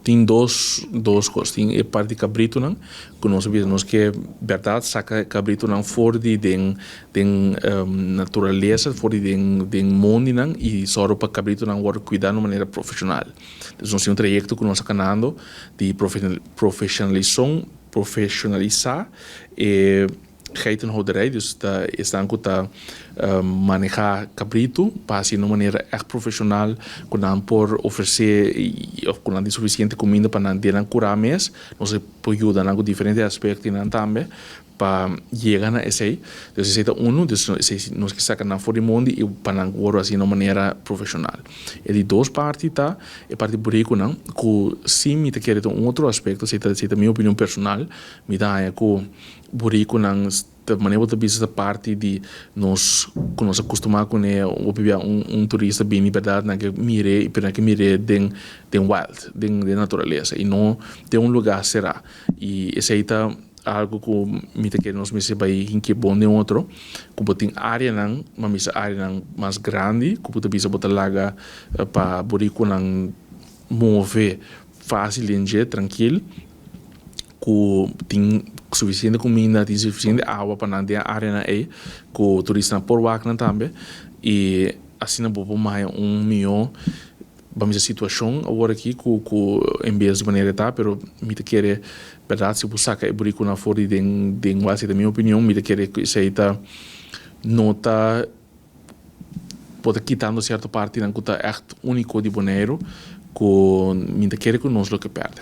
tem dois coisas. Tem a parte de cabrito, não? Que nós sabemos que, verdade, saca cabrito não fora de natureza, fora de mundo, não? E só para cabrito não agora cuidar de maneira profissional. Então, nós temos um projeto que nós estamos andando de profissionalizar e geitenhouderij, dus estão a manejar cabrito para assim de uma maneira profissional, quando por oferecer quando tem suficiente comida para não ter curar mais, nós podemos ajudar em diferentes aspectos também para chegar a esse aí. Então, esse é um, nós que sacamos fora do mundo e para agora assim de uma maneira profissional. E de duas partes tá, a parte burrico não, que sim me te quer outro aspecto, se é minha opinião personal, me dá é que burrico não de maneira outra vez essa parte de nós acostumar com um turista bem em verdade na que mire den wild den natureza e não de lugar será e esse aí tá algo que me quer nós me vai em que bom de outro que tem área não mas área não mais grande que pode bisa botar laga para burico não mover fácil e tranquilo que tem suficiente comida, tem suficiente água para não ter área aí, que o turista por wagner também, e assim não vou mais milhão, vamos dizer, situação agora aqui, que em vez de maneira tá, pero me te quer, verdade, se você saca burico na fora de quase da minha opinião, me te quer que isso aí tá, nota, pode quitando certa parte, não que tá echt único de boneiro, que me te quer que nós lo que perde.